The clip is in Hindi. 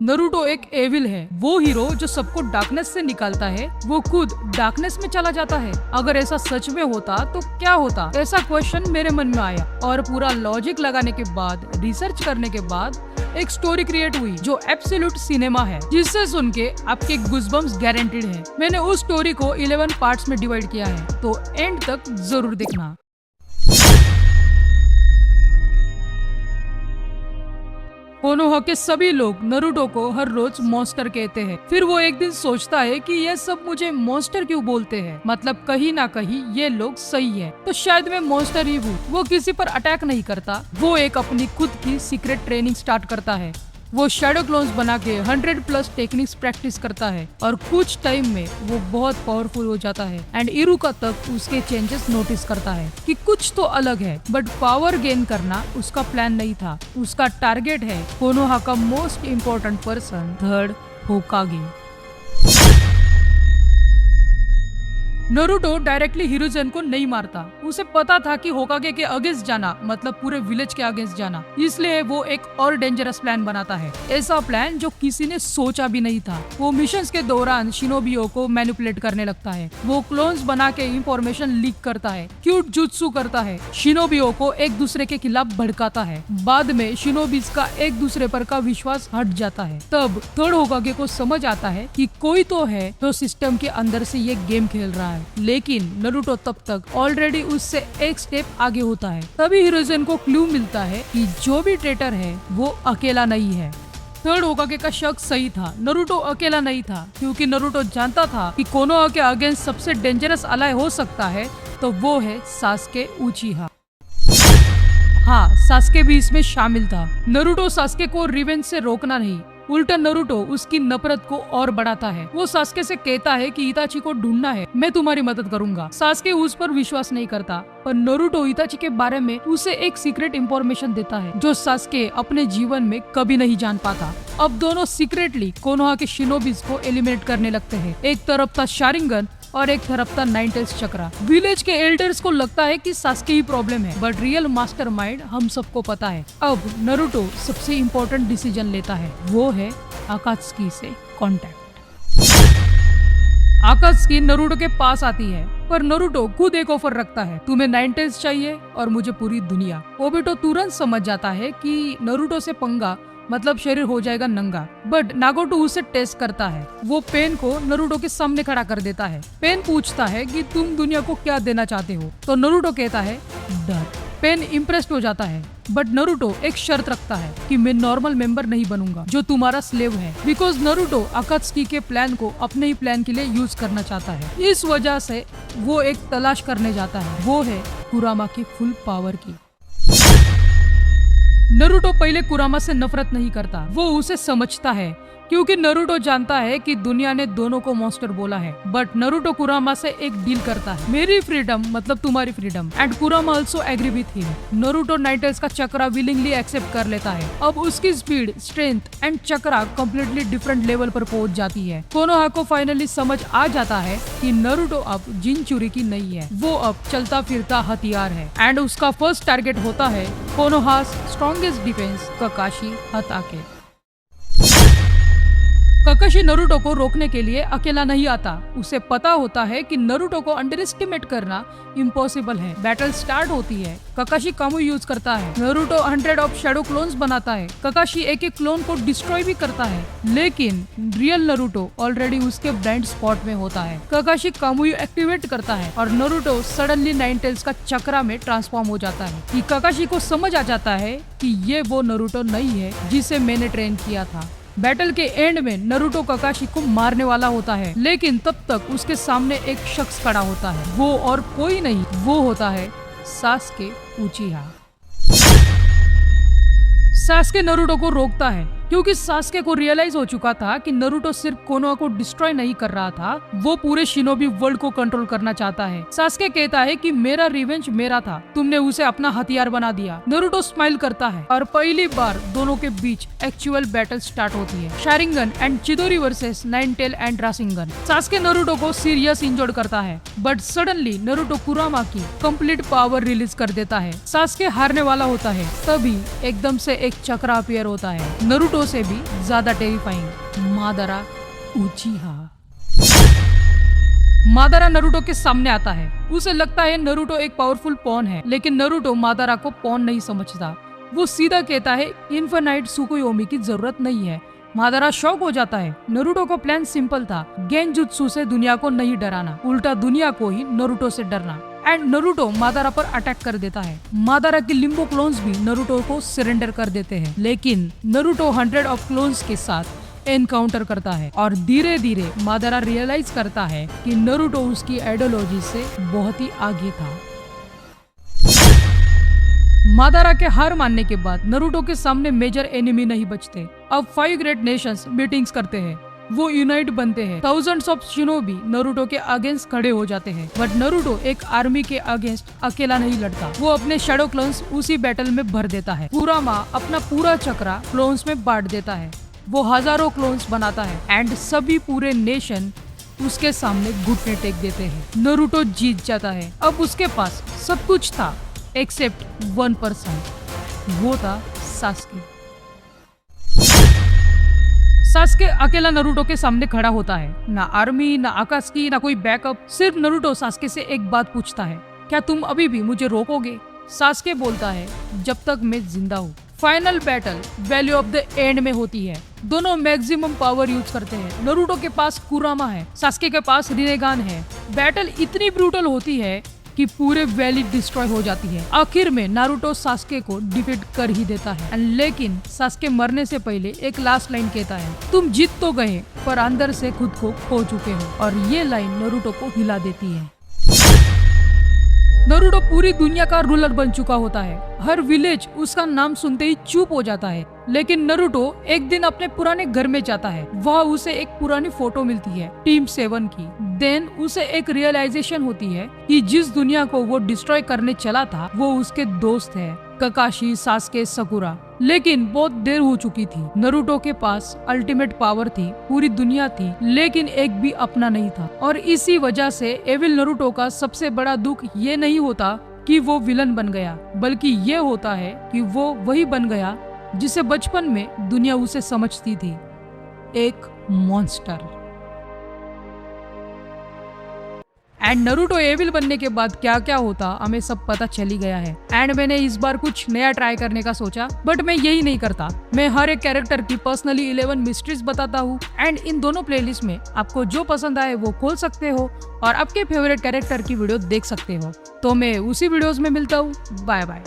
नरूटो एक एविल है, वो हीरो जो सबको डार्कनेस से निकालता है, वो खुद डार्कनेस में चला जाता है। अगर ऐसा सच में होता तो क्या होता, ऐसा क्वेश्चन मेरे मन में आया और पूरा लॉजिक लगाने के बाद, रिसर्च करने के बाद एक स्टोरी क्रिएट हुई जो एब्सोल्यूट सिनेमा है, जिससे सुन के आपके गूज़बम्प्स गारंटीड है। मैंने उस स्टोरी को 11 पार्ट्स में डिवाइड किया है, तो एंड तक जरूर देखना। कोनोहा के सभी लोग नरूटो को हर रोज मॉन्स्टर कहते हैं। फिर वो एक दिन सोचता है कि ये सब मुझे मॉन्स्टर क्यों बोलते हैं, मतलब कहीं ना कहीं ये लोग सही है, तो शायद मैं मॉन्स्टर ही हूँ। वो किसी पर अटैक नहीं करता, वो एक अपनी खुद की सीक्रेट ट्रेनिंग स्टार्ट करता है। वो शैडो क्लोन्स बना के 100+ टेक्निक्स प्रैक्टिस करता है और कुछ टाइम में वो बहुत पावरफुल हो जाता है। एंड इरुका तक उसके चेंजेस नोटिस करता है कि कुछ तो अलग है, बट पावर गेन करना उसका प्लान नहीं था। उसका टारगेट है कोनोहा का most important person, third Hokage. Naruto directly Hiruzen को नहीं मारता। उसे पता था कि होकागे के अगेंस्ट जाना मतलब पूरे विलेज के अगेंस्ट जाना, इसलिए वो एक और डेंजरस प्लान बनाता है। ऐसा प्लान जो किसी ने सोचा भी नहीं था। वो मिशंस के दौरान शिनोबियों को मैनिपुलेट करने लगता है। वो क्लोन्स बना के इंफॉर्मेशन लीक करता है, क्यूट जुत्सु करता है, शिनोबियों को एक दूसरे के खिलाफ भड़काता है। बाद में शिनोबीज का एक दूसरे पर का विश्वास हट जाता है। तब थर्ड होकागे को समझ आता है कि कोई तो है जो सिस्टम के अंदर से ये गेम खेल रहा है। लेकिन नरूटो तब तक ऑलरेडी उससे एक स्टेप आगे होता है। तभी हिरुzen को क्लू मिलता है कि जो भी ट्रेटर है वो अकेला नहीं है। थर्ड होकागे का शक सही था, नरूटो अकेला नहीं था, क्योंकि नरूटो जानता था कि कोनोहा के अगेंस्ट सबसे डेंजरस अलाय हो सकता है तो वो है सास्के उचिहा। हाँ, सास्के भी इसमें शामिल था। नरूटो सास्के को रिवेंज से रोकना नहीं, उल्टा नरूटो उसकी नफरत को और बढ़ाता है। वो सास्के से कहता है कि इताची को ढूंढना है, मैं तुम्हारी मदद करूंगा। सास्के उस पर विश्वास नहीं करता, पर नरूटो इताची के बारे में उसे एक सीक्रेट इंफॉर्मेशन देता है जो सास्के अपने जीवन में कभी नहीं जान पाता। अब दोनों सीक्रेटली कोनोहा के शिनोबीज को एलिमिनेट करने लगते हैं। एक तरफ था शारिंगन और एक तरफ था नाइन टेल्स चक्रा। विलेज के एल्डर्स को लगता है कि सास्के ही प्रॉब्लम है, बट रियल मास्टरमाइंड हम सबको पता है। अब नरूटो सबसे इम्पोर्टेंट डिसीजन लेता है, वो है आकात्सुकी से कांटेक्ट। आकात्सुकी नरूटो के पास आती है, पर नरूटो खुद एक ऑफर रखता है, तुम्हें नाइन टेल्स चाहिए और मुझे पूरी दुनिया। ओबिटो तुरंत समझ जाता है कि नरूटो से पंगा मतलब शरीर हो जाएगा नंगा, बट नागोटो उसे टेस्ट करता है। वो पेन को नरूटो के सामने खड़ा कर देता है। पेन पूछता है कि तुम दुनिया को क्या देना चाहते हो, तो नरूटो कहता है डर। पेन इम्प्रेस्ड हो जाता है, बट नरूटो एक शर्त रखता है कि मैं नॉर्मल मेंबर नहीं बनूंगा जो तुम्हारा स्लेव है, बिकॉज नरूटो आकात्सुकी के प्लान को अपने ही प्लान के लिए यूज करना चाहता है। इस वजह से वो एक तलाश करने जाता है, वो है कुरामा की फुल पावर की। नरूटो पहले कुरामा से नफरत नहीं करता, वो उसे समझता है, क्योंकि नरूटो जानता है कि दुनिया ने दोनों को मॉन्स्टर बोला है। बट नरूटो कुरामा से एक डील करता है, मेरी फ्रीडम मतलब तुम्हारी freedom, and Kurama also agree with him. Naruto nine tails का चक्रा विलिंगली एक्सेप्ट कर लेता है। अब उसकी स्पीड, स्ट्रेंथ एंड चक्रा कम्प्लीटली डिफरेंट लेवल पर पहुंच जाती है। कोनोहा को फाइनली समझ आ जाता है कि नरूटो अब जिनचुरी की नहीं है, वो अब चलता फिरता हथियार है। एंड उसका फर्स्ट टारगेट होता है कोनोहास स्ट्रॉन्गेस्ट डिफेंस, ककाशी हताके। ककाशी नरूटो को रोकने के लिए अकेला नहीं आता। उसे पता होता है कि नरूटो को अंडर एस्टिमेट करना इम्पॉसिबल है। बैटल स्टार्ट होती है, ककाशी कामू यूज करता है। नरूटो 100 ऑफ शैडो क्लोन्स बनाता है। ककाशी एक एक क्लोन को डिस्ट्रॉय भी करता है, लेकिन रियल नरूटो ऑलरेडी उसके ब्लाइंड स्पॉट में होता है। ककाशी कामुयु एक्टिवेट करता है और नरूटो सडनली नाइन टेल्स का चक्रा में ट्रांसफॉर्म हो जाता है। कि ककाशी को समझ आ जाता है कि ये वो नरूटो नहीं है जिसे मैंने ट्रेन किया था। बैटल के एंड में नरूटो ककाशी को मारने वाला होता है, लेकिन तब तक उसके सामने एक शख्स खड़ा होता है। वो और कोई नहीं, वो होता है सास्के उचिहा। सास्के नरूटो को रोकता है, क्योंकि सास्के को रियलाइज हो चुका था कि नरूटो सिर्फ कोनोहा को डिस्ट्रॉय नहीं कर रहा था, वो पूरे शिनोबी वर्ल्ड को कंट्रोल करना चाहता है। सास्के कहता है कि मेरा रिवेंज मेरा था, तुमने उसे अपना हथियार बना दिया। नरूटो स्माइल करता है और पहली बार दोनों के बीच एक्चुअल बैटल स्टार्ट होती है। Sharingan and Chidori versus nine tail and Rasengan. Sasuke Naruto को सीरियस इंजर्ड करता है, बट सडनली नरूटो कुरामा की कंप्लीट पावर रिलीज कर देता है। सास्के हारने वाला होता है, तभी एकदम से एक चक्रा अपीयर होता है। नरूटो नरूटो से भी ज्यादा टेरिफाइंग मादारा उचिहा। मादारा नरूटो के सामने आता है। उसे लगता है नरूटो एक पावरफुल पॉन है, लेकिन नरूटो मादारा को पॉन नहीं समझता। वो सीधा कहता है इन्फिनाइट सुकुयोमी की जरूरत नहीं है। मादारा शॉक हो जाता है। नरूटो का प्लान सिंपल था, गेंजुत्सु से दुनिया को नहीं डराना, उल्टा दुनिया को ही नरूटो से डरना। एंड नरूटो मादारा पर अटैक कर देता है। मादारा के लिम्बो क्लोन्स भी नरूटो को सरेंडर कर देते हैं, लेकिन नरूटो 100 ऑफ क्लोन्स के साथ एनकाउंटर करता है और धीरे धीरे मादारा रियलाइज करता है कि नरूटो उसकी आइडियोलॉजी से बहुत ही आगे था। मादारा के हार मानने के बाद नरूटो के सामने मेजर एनिमी नहीं बचते। अब 5 ग्रेट नेशंस मीटिंग्स करते हैं। वो यूनाइट बनते हैं। थाउजेंड्स ऑफ शिनोबी नरूटो के अगेंस्ट खड़े हो जाते हैं, बट नरूटो एक आर्मी के अगेंस्ट अकेला नहीं लड़ता। वो अपने शैडो क्लोन्स उसी बैटल में भर देता है। कुरामा अपना पूरा चक्रा क्लोन्स में बांट देता है। वो हजारों क्लोन्स बनाता है एंड सभी पूरे नेशन उसके सामने घुटने टेक देते हैं। नरूटो जीत जाता है। अब उसके पास सब कुछ था एक्सेप्ट 1%, वो था सास्के। सास्के अकेला नरूटो के सामने खड़ा होता है। ना आर्मी, ना आकात्सुकी, ना कोई बैकअप। सिर्फ नरूटो सास्के से एक बात पूछता है, क्या तुम अभी भी मुझे रोकोगे? सास्के बोलता है, जब तक मैं जिंदा हूँ। Final battle value of the end में होती है। दोनों मैक्सिमम पावर यूज करते हैं। नरूटो के पास कुरामा है, सास्के के पास रिनेगान है। बैटल इतनी ब्रूटल होती है कि पूरे वैली डिस्ट्रॉय हो जाती है। आखिर में नारुतो सास्के को डिफीट कर ही देता है, लेकिन सास्के मरने से पहले एक लास्ट लाइन कहता है, तुम जीत तो गए पर अंदर से खुद को खो चुके हो। और ये लाइन नारुतो को हिला देती है। नारुतो पूरी दुनिया का रूलर बन चुका होता है। हर विलेज उसका नाम सुनते ही चुप हो जाता है। लेकिन नारुतो एक दिन अपने पुराने घर में जाता है। वहाँ उसे एक पुरानी फोटो मिलती है टीम 7 की। देन उसे एक रियलाइजेशन होती है कि जिस दुनिया को वो डिस्ट्रॉय करने चला था वो उसके दोस्त है, ककाशी, सास्के, सकुरा। लेकिन बहुत देर हो चुकी थी। नारुतो के पास अल्टीमेट पावर थी, पूरी दुनिया थी, लेकिन एक भी अपना नहीं था। और इसी वजह से एविल नारुतो का सबसे बड़ा दुख ये नहीं होता कि वो विलन बन गया, बल्कि ये होता है कि वो वही बन गया जिसे बचपन में दुनिया उसे समझती थी, एक मॉन्स्टर। एंड नारुतो एविल बनने के बाद क्या क्या होता हमें सब पता चल ही गया है। एंड मैंने इस बार कुछ नया ट्राई करने का सोचा, बट मैं यही नहीं करता। मैं हर एक कैरेक्टर की पर्सनली 11 मिस्ट्रीज बताता हूँ। एंड इन दोनों प्लेलिस्ट में आपको जो पसंद आए वो खोल सकते हो और आपके फेवरेट कैरेक्टर की वीडियो देख सकते हो। तो मैं उसी वीडियोस में मिलता हूँ। Bye bye.